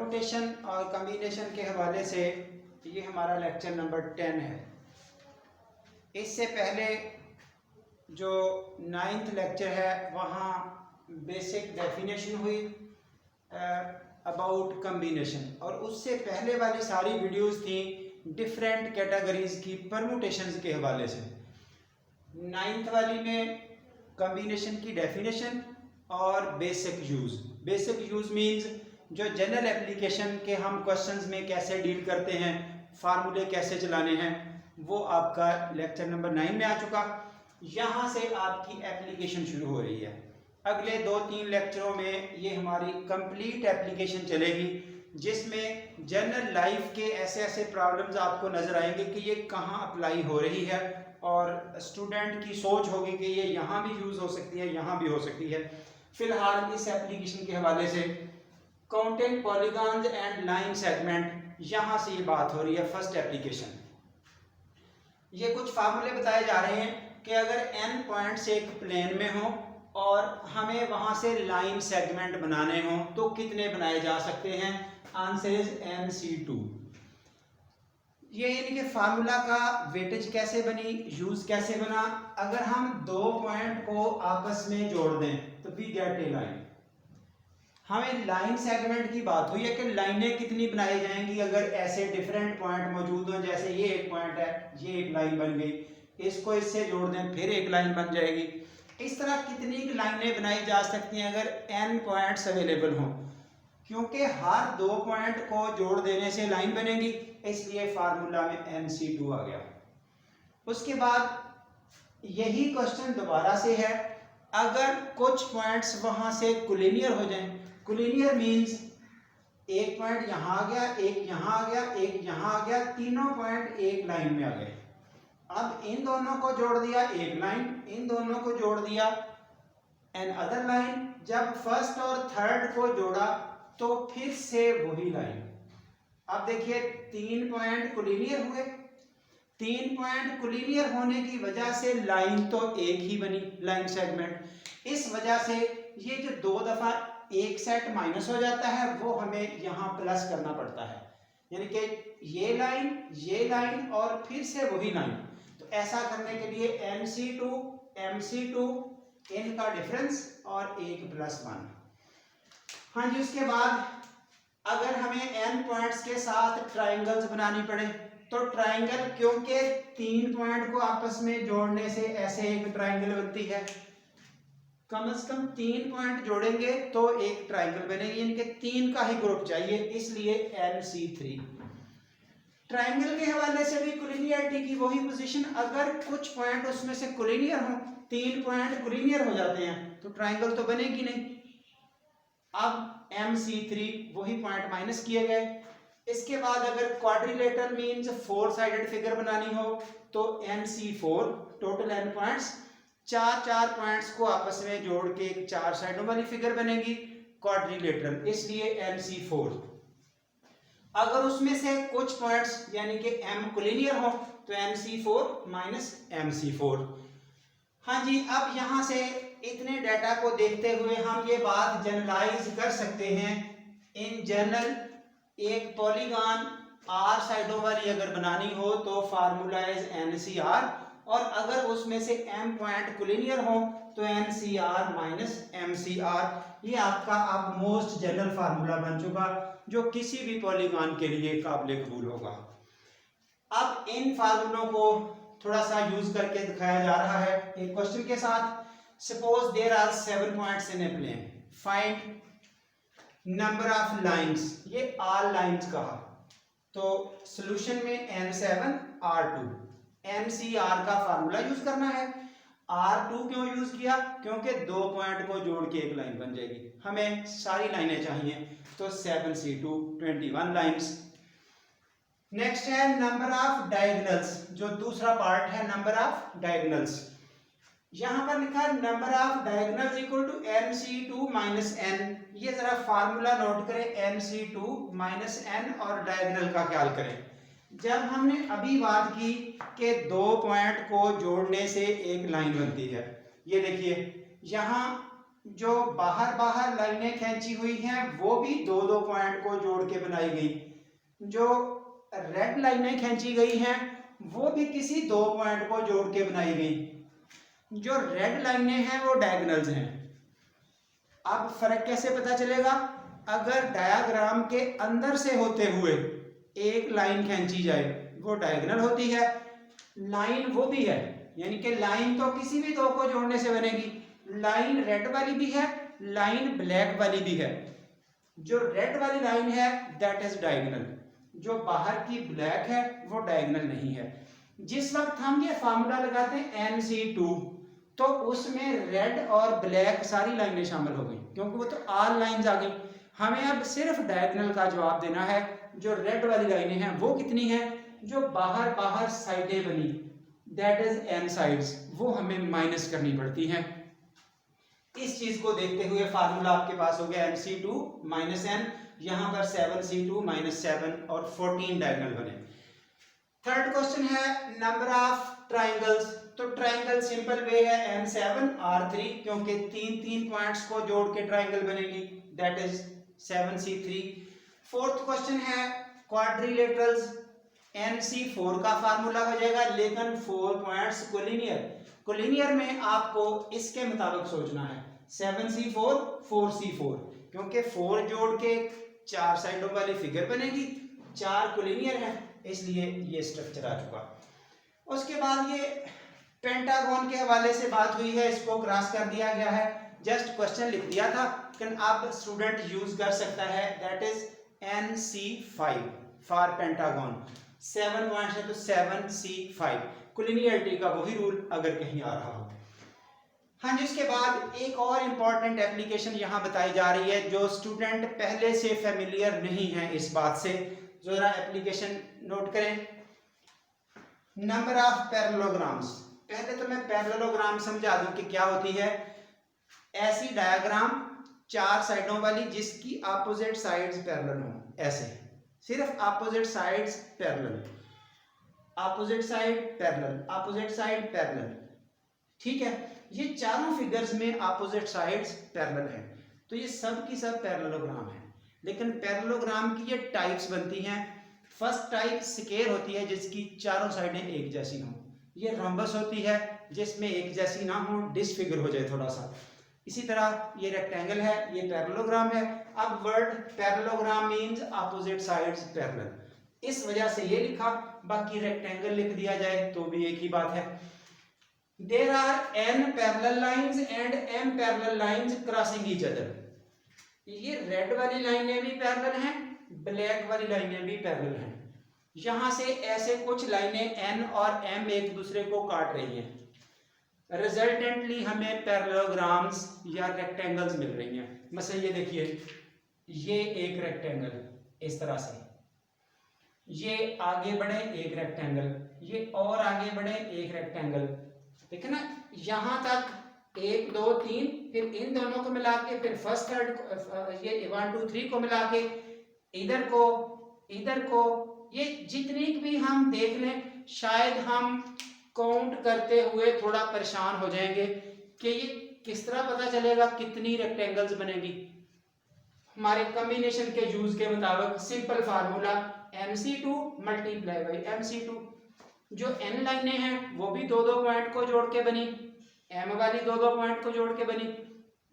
Permutation और combination के हवाले से ये हमारा लेक्चर नंबर 10 है। इससे पहले जो 9th लेक्चर है वहाँ बेसिक डेफिनेशन हुई अबाउट कम्बिनेशन, और उससे पहले वाली सारी वीडियोस थी डिफरेंट कैटेगरीज की परमुटेशंस के हवाले से। 9th वाली में कम्बिनेशन की डेफिनेशन और basic use. Basic use means जो जनरल एप्लीकेशन के हम क्वेश्चंस में कैसे डील करते हैं, फार्मूले कैसे चलाने हैं, वो आपका लेक्चर नंबर 9 में आ चुका। यहाँ से आपकी एप्लीकेशन शुरू हो रही है। अगले 2-3 लेक्चरों में ये हमारी कंप्लीट एप्लीकेशन चलेगी, जिसमें जनरल लाइफ के ऐसे ऐसे प्रॉब्लम्स आपको नज़र आएंगे कि ये कहाँ अप्लाई हो रही है, और स्टूडेंट की सोच होगी कि ये यहाँ भी यूज़ हो सकती है, यहाँ भी हो सकती है। फिलहाल इस एप्लीकेशन के हवाले से counting polygons and line segment, यहाँ से ये बात हो रही है फर्स्ट एप्लीकेशन। ये कुछ फार्मूले बताए जा रहे हैं कि अगर n पॉइंट्स एक प्लेन में हो और हमें वहां से लाइन सेगमेंट बनाने हो तो कितने बनाए जा सकते हैं। Answer is NC2। ये इनके फार्मूला का वेटेज कैसे बनी, यूज कैसे बना। अगर हम दो पॉइंट को आपस में जोड़ दें तो वी गेट ए लाइन। हमें लाइन सेगमेंट की बात हुई है कि लाइनें कितनी बनाई जाएंगी अगर ऐसे डिफरेंट पॉइंट मौजूद हो। जैसे ये एक पॉइंट है, ये एक लाइन बन गई, इसको इससे जोड़ दें फिर एक लाइन बन जाएगी। इस तरह कितनी लाइनें बनाई जा सकती हैं अगर n पॉइंट्स अवेलेबल हों, क्योंकि हर दो पॉइंट को जोड़ देने से लाइन बनेगी, इसलिए फार्मूला में NC2 आ गया। उसके बाद यही क्वेश्चन दोबारा से है, अगर कुछ पॉइंट्स वहां से कोलिनियर हो जाएं। कोलिनियर मींस एक पॉइंट यहाँ आ गया, एक यहाँ आ गया, एक यहाँ आ गया, तीनों पॉइंट एक लाइन में आ गए। अब इन दोनों को जोड़ दिया एक लाइन, इन दोनों को जोड़ दिया एन अदर लाइन। जब फर्स्ट और थर्ड को जोड़ा तो फिर से वही लाइन। अब देखिए 3 पॉइंट कोलिनियर हुए। 3 पॉइंट कोलिनियर होने की वजह से लाइन तो एक ही बनी, लाइन सेगमेंट। इस वजह से ये जो 2 दफा एक सेट माइनस हो जाता है वो हमें यहाँ प्लस करना पड़ता है, यानी कि ये लाइन और फिर से वही लाइन। तो ऐसा करने के लिए NC2 MC2 इनका डिफरेंस और 1+1। हाँ जी, उसके बाद अगर हमें n पॉइंट्स के साथ ट्राइंगल्स बनानी पड़े तो ट्राइंगल, क्योंकि 3 पॉइंट को आपस में जोड़ने से ऐसे एक ट्राइंगल बनती है, कम से कम 3 पॉइंट जोड़ेंगे तो एक ट्राइंगल बनेगी। इनके 3 का ही ग्रुप चाहिए, इसलिए NC3। ट्राइंगल के हवाले से भी कोलिनियरिटी की वही पोजीशन, अगर कुछ पॉइंट उसमें से कोलिनियर हो, 3 पॉइंट कोलिनियर हो जाते हैं तो ट्राइंगल तो बनेगी नहीं। अब MC3 वही पॉइंट माइनस किए गए। इसके बाद अगर क्वाड्रिलेटरल मींस 4 साइडेड फिगर बनानी हो तो NC4, total n points, 4 points को आपस में जोड़ के एक 4 साइडों वाली फिगर बनेगी, क्वाड्रिलेटरल, इसलिए NC4। अगर उसमें से कुछ पॉइंट्स यानी कि m कोलिनियर हो तो NC4 - MC4। हाँ जी, अब यहाँ से इतने डाटा को देखते हुए हम ये बात जनरलाइज कर सकते हैं। इन जनरल एक पॉलीगॉन r साइडों वाली अगर बनानी हो तो फार्मूला इज NCR, और अगर उसमें से m पॉइंट कोलिनियर हो तो NCR - MCR। ये आपका अब मोस्ट जनरल फार्मूला बन चुका जो किसी भी पॉलीगॉन के लिए काबिल कबूल होगा। अब इन फार्मूलों को थोड़ा सा यूज करके दिखाया जा रहा है एक क्वेश्चन के साथ। Suppose there are 7 points in a plane, find number of lines. ये आर लाइंस कहा तो सॉल्यूशन में N7 R2 NCR का फार्मूला यूज करना है। R2 क्यों यूज किया, क्योंकि 2 पॉइंट को जोड़ के एक लाइन बन जाएगी। हमें सारी लाइनें चाहिए तो 7C2 21 लाइंस। नेक्स्ट है नंबर ऑफ डायगोनल्स, जो दूसरा पार्ट है नंबर ऑफ डायगोनल्स। यहां पर लिखा है number of diagonals equal to NC2 - N। ये जरा फार्मूला नोट करें, NC2 - N, और डायगोनल का ख्याल करें। जब हमने अभी बात की कि 2 पॉइंट को जोड़ने से एक लाइन बनती है, ये देखिए यहाँ जो बाहर बाहर लाइनें खींची हुई हैं वो भी दो दो पॉइंट को जोड़ के बनाई गई, जो रेड लाइनें खींची गई हैं वो भी किसी दो पॉइंट को जोड़ के बनाई गई। जो रेड लाइनें हैं वो डायगोनल्स हैं। अब फर्क कैसे पता चलेगा? अगर डायग्राम के अंदर से होते हुए एक लाइन खींची जाए वो डायगोनल होती है, लाइन वो भी है, यानी कि लाइन तो किसी भी दो को जोड़ने से बनेगी। लाइन रेड वाली भी है, लाइन ब्लैक वाली भी है। जो रेड वाली लाइन है दैट इज डायगोनल, जो बाहर की ब्लैक है वो डायगोनल नहीं है। जिस वक्त हम ये फार्मूला लगाते हैं NC2 तो उसमें रेड और ब्लैक सारी लाइनें शामिल हो गई, क्योंकि वो तो ऑल लाइंस आ गई। हमें अब सिर्फ डायगोनल का जवाब देना है। जो रेड वाली लाइनें हैं वो कितनी है? जो बाहर बाहर साइडें बनी दैट इज n साइड्स, वो हमें माइनस करनी पड़ती हैं। इस चीज को देखते हुए फार्मूला आपके पास हो गया MC2 माइनस n, यहां पर 7C2 माइनस 7 और 14 डायगोनल बने। थर्ड क्वेश्चन है नंबर ऑफ ट्राइंगल्स। तो ट्राइंगल सिंपल वे है M7R3, क्योंकि तीन तीन पॉइंट्स को जोड़ के ट्राइंगल बनेगी that is 7C3। Fourth question है क्वाड्रिलेटरल्स। NC4 का फार्मूला हो जाएगा, लेकिन 4 पॉइंट्स कोलिनियर। कोलिनियर में आपको इसके मुताबिक सोचना है 7C4 4C4, क्योंकि 4 जोड़ के 4 साइडों वाली फिगर बनेगी, 4 कोलिनियर है, इसलिए ये स्ट्रक्चर आ चुका। उसके बाद ये पेंटागन के हवाले से बात हुई है, इसको क्रॉस कर दिया गया है, जस्ट क्वेश्चन लिख दिया था, लेकिन अब स्टूडेंट यूज कर सकता है that is NC5 for pentagon. 7 points है तो 7C5, कोलिनियरिटी का वही रूल अगर कहीं आ रहा हो। हाँ जी, उसके बाद एक और इम्पॉर्टेंट एप्लीकेशन यहाँ बताई जा रही है, जो स्टूडेंट पहले से फेमिलियर नहीं है इस बात से, जरा एप्लीकेशन नोट करें। Number of parallelograms. पहले तो मैं पैरेललोग्राम समझा दूं कि क्या होती है। ऐसी डायग्राम 4 साइडों वाली जिसकी अपोजिट साइड्स पैरेलल हो, ऐसे सिर्फ opposite sides parallel, opposite side parallel, opposite side parallel, ठीक है। ये चारों फिगर्स में अपोजिट साइड्स पैरेलल हैं, तो ये सब की सब पैरेललोग्राम है। लेकिन पैरेललोग्राम की ये टाइप्स बनती हैं। फर्स्ट टाइप स्क्वायर होती है जिसकी चारों साइडें एक जैसी हों। ये रोम्बस होती है जिसमें एक जैसी ना हो, डिसफिगर हो जाए थोड़ा सा। इसी तरह ये रेक्टेंगल है, ये पैरेललोग्राम है। अब word parallelogram means opposite sides parallel, इस वजह से ये लिखा, बाकी रेक्टेंगल लिख दिया जाए तो भी एक ही बात है। There are n parallel lines and m parallel lines crossing each other. ये रेड वाली लाइनें भी पैरेलल हैं, ब्लैक वाली लाइनें भी पैरेलल हैं। यहां से ऐसे कुछ लाइनें n और m एक दूसरे को काट रही हैं, रिजल्टेंटली हमें पैरेललोग्राम्स या रेक्टेंगल्स मिल रही हैं। मसलन ये देखिए, ये एक रेक्टेंगल इस तरह से, ये आगे बढ़े एक रेक्टेंगल, ये और आगे बढ़े एक रेक्टेंगल, ठीक है ना। यहां तक 1 2 3, फिर इन दोनों को मिला के, फिर फर्स्ट थर्ड ये 1 2 3 को मिला के, इधर को, ये जितनी भी हम देख लें, शायद हम काउंट करते हुए थोड़ा परेशान हो जाएंगे कि ये किस तरह पता चलेगा कितनी रेक्टेंगल्स बनेगी। हमारे कॉम्बिनेशन के यूज के मुताबिक simple formula MC2 multiply by MC2। जो n लाइनें हैं वो भी दो दो पॉइंट को जोड़ के बनी, m वाली दो दो पॉइंट को जोड़ के बनी,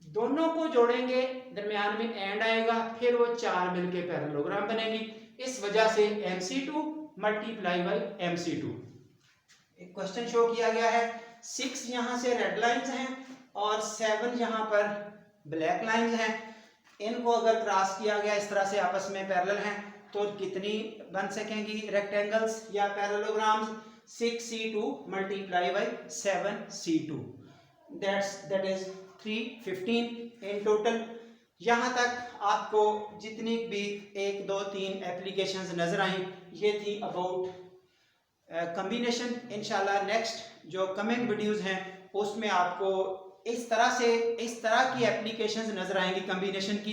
दोनों को जोड़ेंगे दरमियान में एंड आएगा, फिर वो 4 मिलके पैरेललोग्राम बनेगी। इस वजह से MC2 मल्टीप्लाई बाई MC2। एक क्वेश्चन शो किया गया है, 6 यहाँ से रेड लाइंस हैं और 7 यहाँ पर ब्लैक लाइंस हैं। इनको अगर क्रॉस किया गया इस तरह से आपस में पैरेलल हैं तो कितनी बन सकेंगी रेक्टेंगल्स या parallelograms? 6C2 multiply by 7C2, that is 315 in total. यहाँ तक आपको जितनी भी 1 2 3 एप्लीकेशंस नजर आई, ये थी अबाउट कॉम्बिनेशन। इंशाल्लाह नेक्स्ट जो कमिंग वीडियोस हैं उसमें आपको इस तरह की एप्लीकेशंस नजर आएंगी कॉम्बिनेशन की,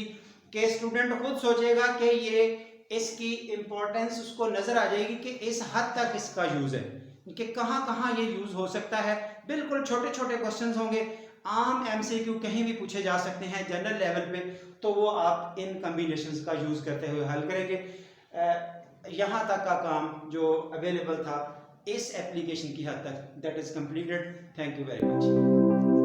कि स्टूडेंट खुद सोचेगा कि ये इसकी इंपॉर्टेंस उसको नजर आ जाएगी कि इस हद तक इसका यूज है। कि कहाँ कहाँ ये यूज़ हो सकता है। बिल्कुल छोटे छोटे क्वेश्चंस होंगे, आम एमसीक्यू कहीं भी पूछे जा सकते हैं जनरल लेवल पे, तो वो आप इन कम्बिनेशंस का यूज़ करते हुए हल करेंगे। यहाँ तक का काम जो अवेलेबल था इस एप्लीकेशन की हद तक, that is completed. Thank you very much.